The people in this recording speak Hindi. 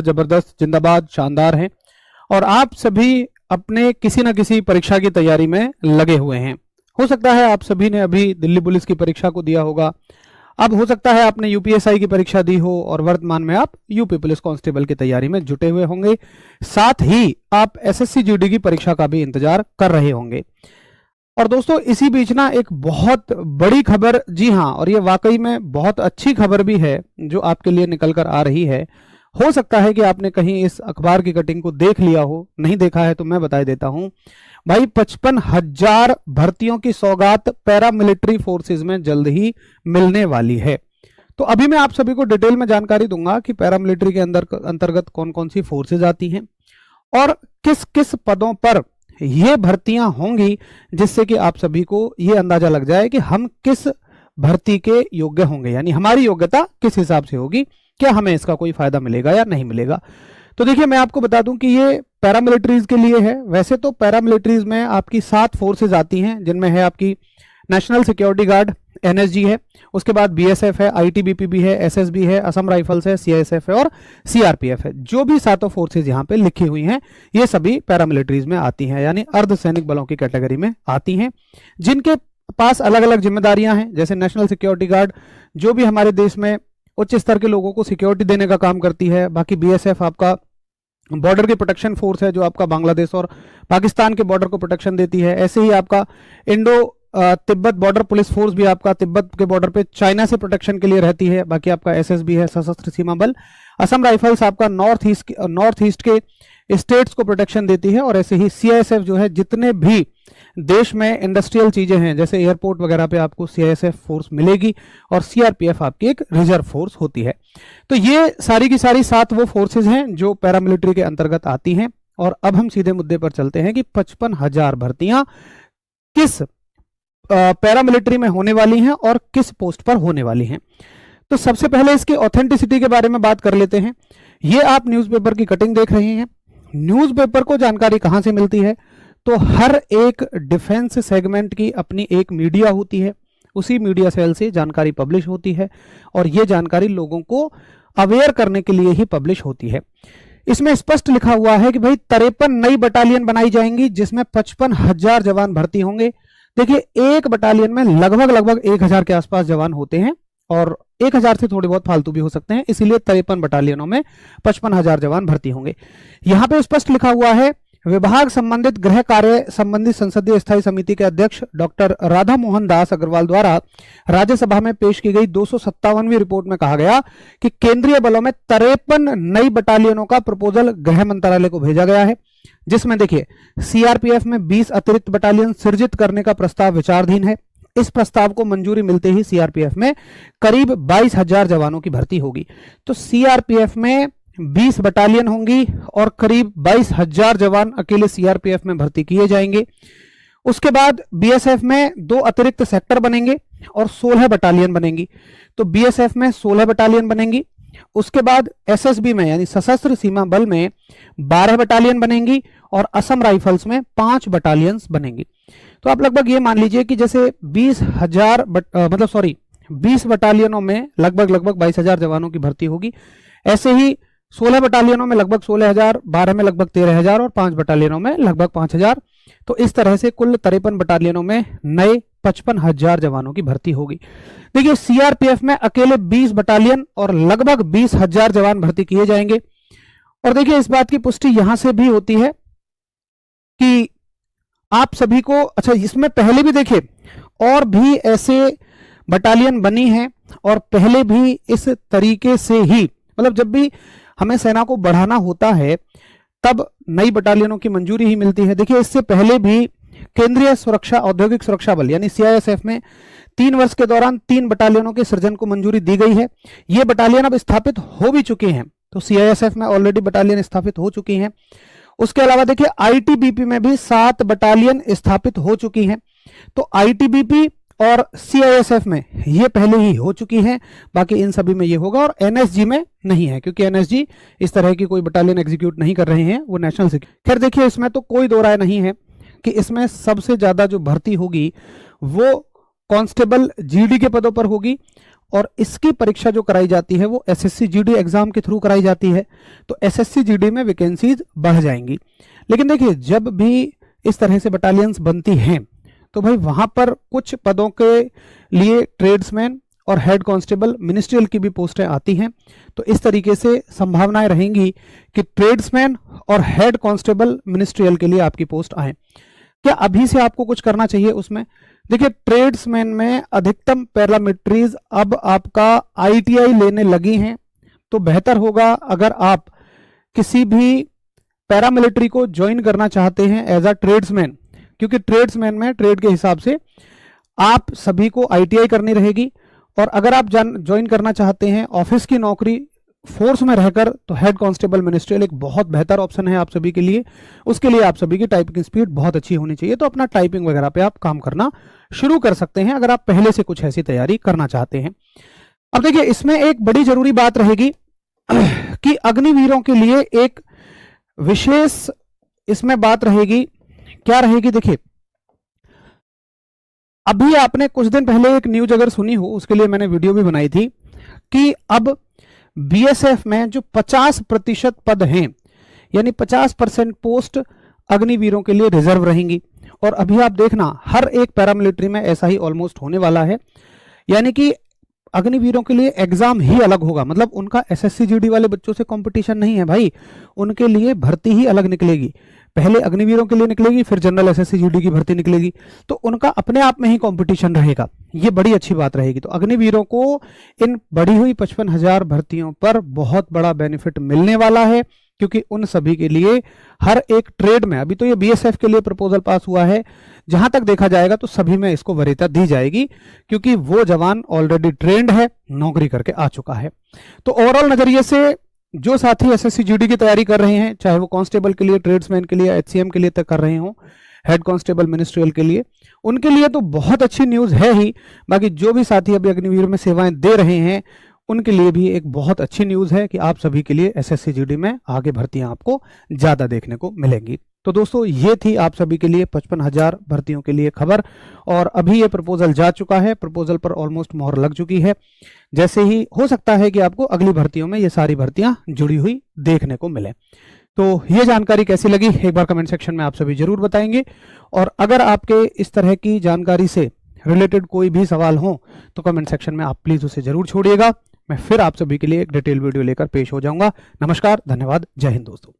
जबरदस्त, जिंदाबाद, शानदार हैं और आप सभी अपने किसी न किसी परीक्षा की तैयारी में लगे हुए हैं। हो सकता है आप सभी ने अभी दिल्ली पुलिस की परीक्षा को दिया होगा, अब हो सकता है आपने यूपीएसआई की परीक्षा दी हो और वर्तमान में आप यूपी पुलिस कांस्टेबल की तैयारी में जुटे हुए होंगे। साथ ही आप एसएससी जीडी की परीक्षा का भी इंतजार कर रहे होंगे। और दोस्तों इसी बीच ना एक बहुत बड़ी खबर, जी हाँ, और ये वाकई में बहुत अच्छी खबर भी है जो आपके लिए निकल कर आ रही है। हो सकता है कि आपने कहीं इस अखबार की कटिंग को देख लिया हो, नहीं देखा है तो मैं बता देता हूं भाई। 55,000 भर्तियों की सौगात पैरामिलिट्री फोर्सेस में जल्द ही मिलने वाली है। तो अभी मैं आप सभी को डिटेल में जानकारी दूंगा कि पैरामिलिट्री के अंतर्गत कौन कौन सी फोर्सेज आती हैं और किस किस पदों पर ये भर्तियां होंगी, जिससे कि आप सभी को ये अंदाजा लग जाए कि हम किस भर्ती के योग्य होंगे, यानी हमारी योग्यता किस हिसाब से होगी, क्या हमें इसका कोई फायदा मिलेगा या नहीं मिलेगा। तो देखिए मैं आपको बता दूं कि ये पैरामिलिट्रीज के लिए है। वैसे तो पैरामिलिट्रीज में आपकी 7 फोर्सेज आती हैं, जिनमें है आपकी नेशनल सिक्योरिटी गार्ड एनएसजी है, उसके बाद बीएसएफ है, आईटीबीपी भी है, एसएसबी है, असम राइफल्स है, सीआईएसएफ है और सीआरपीएफ है। जो भी 7 फोर्सेज यहाँ पे लिखी हुई हैं ये सभी पैरामिलिट्रीज में आती हैं, यानी अर्धसैनिक बलों की कैटेगरी में आती हैं, जिनके पास अलग अलग जिम्मेदारियां हैं। जैसे नेशनल सिक्योरिटी गार्ड जो भी हमारे देश में उच्च स्तर के लोगों को सिक्योरिटी देने का काम करती है। बाकी बीएसएफ आपका बॉर्डर की प्रोटेक्शन फोर्स है जो आपका बांग्लादेश और पाकिस्तान के बॉर्डर को प्रोटेक्शन देती है। ऐसे ही आपका Indo Tibet border police force भी आपका तिब्बत के बॉर्डर पे चाइना से प्रोटेक्शन के लिए रहती है। बाकी आपका एसएसबी है, सशस्त्र सीमा बल। असम राइफल्स आपका नॉर्थ ईस्ट के स्टेट्स को प्रोटेक्शन देती है। और ऐसे ही सीआईएसएफ जो है, जितने भी देश में इंडस्ट्रियल चीजें हैं जैसे एयरपोर्ट वगैरह पे आपको सीआईएसएफ फोर्स मिलेगी। और सीआरपीएफ आपकी एक रिजर्व फोर्स होती है। तो ये सारी की सारी 7 वो फोर्सेज हैं जो पैरामिलिट्री के अंतर्गत आती हैं। और अब हम सीधे मुद्दे पर चलते हैं कि 55,000 भर्तियां किस पैरामिलिट्री में होने वाली हैं और किस पोस्ट पर होने वाली हैं। तो सबसे पहले इसकी ऑथेंटिसिटी के बारे में बात कर लेते हैं। ये आप न्यूज़पेपर की कटिंग देख रहे हैं। न्यूज़पेपर को जानकारी कहां से मिलती है? तो हर एक डिफेंस सेगमेंट की अपनी एक मीडिया होती है, उसी मीडिया सेल से जानकारी पब्लिश होती है और ये जानकारी लोगों को अवेयर करने के लिए ही पब्लिश होती है। इसमें स्पष्ट लिखा हुआ है कि भाई 53 नई बटालियन बनाई जाएंगी जिसमें 55,000 जवान भर्ती होंगे। देखिए एक बटालियन में लगभग 1,000 के आसपास जवान होते हैं और 1,000 से थोड़े बहुत फालतू भी हो सकते हैं, इसीलिए 53 बटालियनों में 55,000 जवान भर्ती होंगे। यहां पे स्पष्ट लिखा हुआ है, विभाग संबंधित गृह कार्य संबंधी संसदीय स्थायी समिति के अध्यक्ष डॉक्टर राधा मोहन दास अग्रवाल द्वारा राज्यसभा में पेश की गई 257वीं रिपोर्ट में कहा गया कि केंद्रीय बलों में 53 नई बटालियनों का प्रपोजल गृह मंत्रालय को भेजा गया है, जिसमें देखिए सीआरपीएफ में 20 अतिरिक्त बटालियन सृजित करने का प्रस्ताव विचाराधीन है। इस प्रस्ताव को मंजूरी मिलते ही सीआरपीएफ में करीब 22,000 जवानों की भर्ती होगी। तो सीआरपीएफ में 20 बटालियन होंगी और करीब 22,000 जवान अकेले सीआरपीएफ में भर्ती किए जाएंगे। उसके बाद बीएसएफ में 2 अतिरिक्त सेक्टर बनेंगे और 16 बटालियन बनेंगी। तो बीएसएफ में 16 बटालियन बनेंगी। उसके बाद एसएसबी में यानी सशस्त्र सीमा बल में 12 बटालियन बनेंगी और असम राइफल्स में 5 बटालियंस बनेंगी। तो आप लगभग ये मान लीजिए कि जैसे 20 बटालियनों में लगभग 22,000 जवानों की भर्ती होगी। ऐसे ही 16 बटालियनों में लगभग 16,000, 12 में लगभग 13,000 और 5 बटालियनों में लगभग 5,000। तो इस तरह से कुल 53 बटालियनों में नए 55,000 जवानों की भर्ती होगी। देखिए सीआरपीएफ में अकेले 20 बटालियन और लगभग 20,000 जवान भर्ती किए जाएंगे। और देखिए इस बात की पुष्टि यहां से भी होती है कि आप सभी को, अच्छा इसमें पहले भी देखिए और भी ऐसे बटालियन बनी हैं और पहले भी इस तरीके से ही, मतलब जब भी हमें सेना को बढ़ाना होता है तब नई बटालियनों की मंजूरी ही मिलती है। देखिए इससे पहले भी केंद्रीय सुरक्षा औद्योगिक सुरक्षा बल यानी सीआईएसएफ में 3 वर्ष के दौरान 3 बटालियनों के सृजन को मंजूरी दी गई है। ये बटालियन अब स्थापित हो भी चुके हैं, तो सीआईएसएफ में ऑलरेडी बटालियन स्थापित हो चुकी हैं। उसके अलावा देखिए आईटीबीपी में भी 7 बटालियन स्थापित हो चुकी हैं। तो आईटीबीपी और सीआईएसएफ में ये पहले ही हो चुकी हैं, बाकी इन सभी में ये होगा। और एनएसजी में नहीं है क्योंकि एनएसजी इस तरह की कोई बटालियन एग्जीक्यूट नहीं कर रहे हैं, वो नेशनल सिक्योरिटी। खैर देखिए इसमें तो कोई दो राय नहीं है कि इसमें सबसे ज्यादा जो भर्ती होगी वो कांस्टेबल जीडी के पदों पर होगी और इसकी परीक्षा जो कराई जाती है वो एसएससी जीडी एग्जाम के थ्रू कराई जाती है, तो एसएससी जीडी में वैकेंसीज बढ़ जाएंगी। लेकिन देखिए, जब भी इस तरह से बटालियंस बनती हैं तो भाई वहां पर कुछ पदों के लिए ट्रेड्समैन और हेड कांस्टेबल मिनिस्ट्रियल की भी पोस्टें आती हैं, तो इस तरीके से संभावनाएं रहेंगी कि ट्रेड्समैन और हेड कांस्टेबल मिनिस्ट्रियल के लिए आपकी पोस्ट आए। क्या अभी से आपको कुछ करना चाहिए उसमें? देखिए, ट्रेड्समैन में अधिकतम पैरामिलिट्रीज अब आपका आईटीआई लेने लगी हैं, तो बेहतर होगा अगर आप किसी भी पैरामिलिट्री को ज्वाइन करना चाहते हैं एज अ ट्रेड्समैन, क्योंकि ट्रेड्समैन में ट्रेड के हिसाब से आप सभी को आईटीआई करनी रहेगी। और अगर आप ज्वाइन करना चाहते हैं ऑफिस की नौकरी फोर्स में रहकर, तो हेड कांस्टेबल मिनिस्ट्रियल एक बहुत बेहतर ऑप्शन है आप सभी के लिए। उसके लिए आप सभी की टाइपिंग स्पीड बहुत अच्छी होनी चाहिए, तो अपना टाइपिंग वगैरह पे आप काम करना शुरू कर सकते हैं अगर आप पहले से कुछ ऐसी तैयारी करना चाहते हैं। अब देखिए, इसमें एक बड़ी जरूरी बात रहेगी कि अग्निवीरों के लिए एक विशेष इसमें बात रहेगी। क्या रहेगी? देखिए, अभी आपने कुछ दिन पहले एक न्यूज अगर सुनी हो, उसके लिए मैंने वीडियो भी बनाई थी कि अब बीएसएफ में जो 50% पद हैं, यानी 50% पोस्ट अग्निवीरों के लिए रिजर्व रहेंगी। और अभी आप देखना, हर एक पैरामिलिट्री में ऐसा ही ऑलमोस्ट होने वाला है, यानी कि अग्निवीरों के लिए एग्जाम ही अलग होगा। मतलब उनका एसएससी जीडी वाले बच्चों से कंपटीशन नहीं है भाई, उनके लिए भर्ती ही अलग निकलेगी। पहले अग्निवीरों के लिए निकलेगी, फिर जनरल एसएससी जीडी की भर्ती निकलेगी, तो उनका अपने आप में ही कंपटीशन रहेगा। ये बड़ी अच्छी बात रहेगी। तो अग्निवीरों को इन बढ़ी हुई 55,000 भर्तियों पर बहुत बड़ा बेनिफिट मिलने वाला है, क्योंकि उन सभी के लिए हर एक ट्रेड में, अभी तो ये बीएसएफ के लिए प्रपोजल पास हुआ है, जहां तक देखा जाएगा तो सभी में इसको वरीयता दी जाएगी, क्योंकि वो जवान ऑलरेडी ट्रेंड है, नौकरी करके आ चुका है। तो ओवरऑल नजरिए से जो साथी एसएससी जीडी की तैयारी कर रहे हैं, चाहे वो कांस्टेबल के लिए, ट्रेड्समैन के लिए, एचसीएम के लिए तक कर रहे हो, हेड कांस्टेबल मिनिस्ट्रियल के लिए, उनके लिए तो बहुत अच्छी न्यूज है ही। बाकी जो भी साथी अभी अग्निवीर में सेवाएं दे रहे हैं, उनके लिए भी एक बहुत अच्छी न्यूज है कि आप सभी के लिए एसएससी जीडी में आगे भर्तियां आपको ज्यादा देखने को मिलेंगी। तो दोस्तों, ये थी आप सभी के लिए 55,000 भर्तियों के लिए खबर, और अभी ये प्रपोजल जा चुका है, प्रपोजल पर ऑलमोस्ट मोहर लग चुकी है। जैसे ही हो सकता है कि आपको अगली भर्तियों में ये सारी भर्तियां जुड़ी हुई देखने को मिले। तो ये जानकारी कैसी लगी, एक बार कमेंट सेक्शन में आप सभी जरूर बताएंगे। और अगर आपके इस तरह की जानकारी से रिलेटेड कोई भी सवाल हो तो कमेंट सेक्शन में आप प्लीज उसे जरूर छोड़िएगा। मैं फिर आप सभी के लिए एक डिटेल वीडियो लेकर पेश हो जाऊंगा। नमस्कार, धन्यवाद, जय हिंद दोस्तों।